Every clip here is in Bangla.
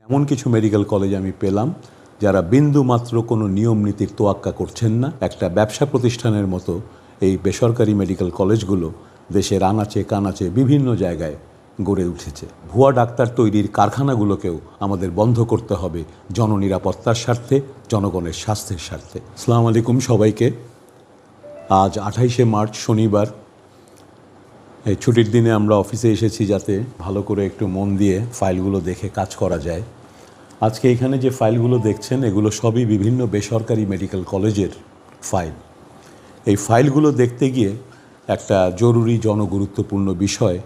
এমন কিছু মেডিকেল কলেজ আমি পেলাম যারা বিন্দু মাত্র কোনো নিয়ম নীতির তোয়াক্কা করছেন না। একটা ব্যবসা প্রতিষ্ঠানের মতো এই বেসরকারি মেডিকেল কলেজগুলো দেশের আনাচে কানাচে বিভিন্ন জায়গায় গড়ে উঠেছে। ভুয়া ডাক্তার তৈরির কারখানাগুলোকেও আমাদের বন্ধ করতে হবে জননিরাপত্তার স্বার্থে, জনগণের স্বাস্থ্যের স্বার্থে। আসসালামু আলাইকুম সবাইকে। আজ 28শে মার্চ শনিবার। এই ছুটির দিনে আমরা অফিসে এসেছি যাতে ভালো করে একটু মন দিয়ে ফাইলগুলো দেখে কাজ করা যায়। আজকে এখানে যে ফাইলগুলো দেখছেন এগুলো সবই বিভিন্ন বেসরকারি মেডিকেল কলেজের ফাইল। এই ফাইলগুলো দেখতে গিয়ে একটা জরুরি জনগুরুত্বপূর্ণ বিষয়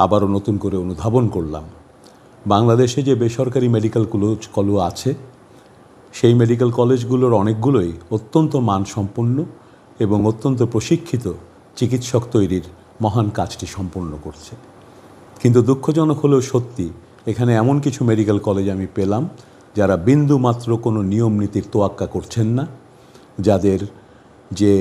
আবারও নতুন করে অনুধাবন করলাম। বাংলাদেশে যে বেসরকারি মেডিকেল কলেজ আছে সেই মেডিকেল কলেজগুলোর অনেকগুলোই অত্যন্ত মানসম্পন্ন এবং অত্যন্ত প্রশিক্ষিত চিকিৎসক তৈরির মহান কাজটি সম্পন্ন করছে। কিন্তু দুঃখজনক হলেও সত্যি, এখানে এমন কিছু মেডিকেল কলেজ আমি পেলাম যারা বিন্দু মাত্র কোনো নিয়ম নীতির তোয়াক্কা করছেন না, যাদের যে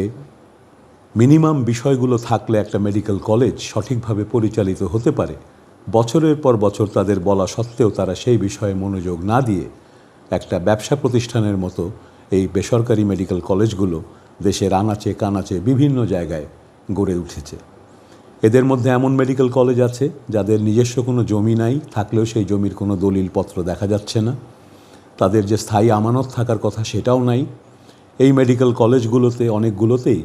মিনিমাম বিষয়গুলো থাকলে একটা মেডিকেল কলেজ সঠিকভাবে পরিচালিত হতে পারে, বছরের পর বছর তাদের বলা সত্ত্বেও তারা সেই বিষয়ে মনোযোগ না দিয়ে একটা ব্যবসা প্রতিষ্ঠানের মতো এই বেসরকারি মেডিকেল কলেজগুলো দেশের আনাচে কানাচে বিভিন্ন জায়গায় গড়ে উঠেছে। এদের মধ্যে এমন মেডিকেল কলেজ আছে যাদের নিজস্ব কোনো জমি নাই, থাকলেও সেই জমির কোনো দলিলপত্র দেখা যাচ্ছে না। তাদের যে স্থায়ী আমানত থাকার কথা সেটাও নাই। এই মেডিকেল কলেজগুলোতে অনেকগুলোতেই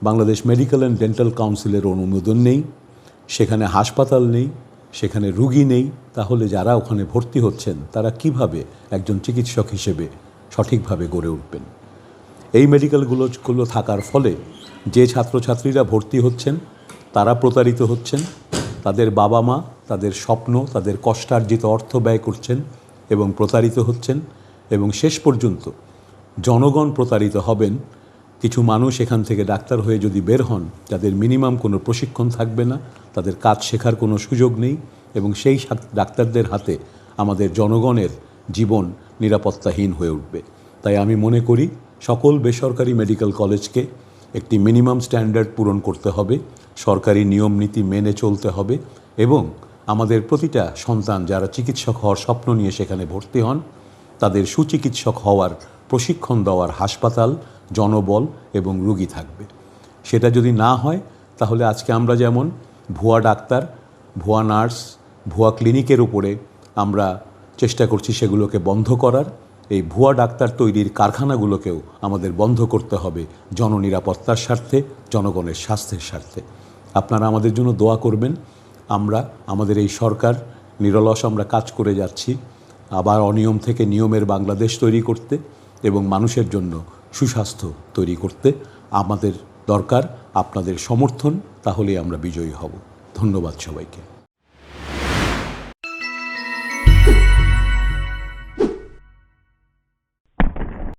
বাংলাদেশ মেডিকেল অ্যান্ড ডেন্টাল কাউন্সিলের অনুমোদন নেই, সেখানে হাসপাতাল নেই, সেখানে রুগী নেই। তাহলে যারা ওখানে ভর্তি হচ্ছেন তারা কিভাবে একজন চিকিৎসক হিসেবে সঠিকভাবে গড়ে উঠবেন? এই মেডিকেলগুলো থাকার ফলে যে ছাত্রছাত্রীরা ভর্তি হচ্ছেন তারা প্রতারিত হচ্ছেন, তাদের বাবা মা তাদের স্বপ্ন, তাদের কষ্টার্জিত অর্থ ব্যয় করছেন এবং প্রতারিত হচ্ছেন, এবং শেষ পর্যন্ত জনগণ প্রতারিত হবেন। কিছু মানুষ এখান থেকে ডাক্তার হয়ে যদি বের হন, যাদের মিনিমাম কোনো প্রশিক্ষণ থাকবে না, তাদের কাজ শেখার কোনো সুযোগ নেই, এবং সেই ডাক্তারদের হাতে আমাদের জনগণের জীবন নিরাপত্তাহীন হয়ে উঠবে। তাই আমি মনে করি সকল বেসরকারি মেডিকেল কলেজকে একটি মিনিমাম স্ট্যান্ডার্ড পূরণ করতে হবে, সরকারি নিয়ম নীতি মেনে চলতে হবে, এবং আমাদের প্রতিটা সন্তান যারা চিকিৎসক হওয়ার স্বপ্ন নিয়ে সেখানে ভর্তি হন তাদের সুচিকিৎসক হওয়ার প্রশিক্ষণ দেওয়ার হাসপাতাল, জনবল এবং রোগী থাকবে। সেটা যদি না হয় তাহলে আজকে আমরা যেমন ভুয়া ডাক্তার, ভুয়া নার্স, ভুয়া ক্লিনিকের উপরে আমরা চেষ্টা করছি সেগুলোকে বন্ধ করার, এই ভুয়া ডাক্তার তৈরির কারখানাগুলোকেও আমাদের বন্ধ করতে হবে জননিরাপত্তার স্বার্থে, জনগণের স্বাস্থ্যের স্বার্থে। আপনারা আমাদের জন্য দোয়া করবেন। আমাদের এই সরকার নিরলস আমরা কাজ করে যাচ্ছি আবার অনিয়ম থেকে নিয়মের বাংলাদেশ তৈরি করতে এবং মানুষের জন্য সুস্বাস্থ্য তৈরি করতে। আমাদের দরকার আপনাদের সমর্থন, তাহলেই আমরা বিজয়ী হব। ধন্যবাদ সবাইকে।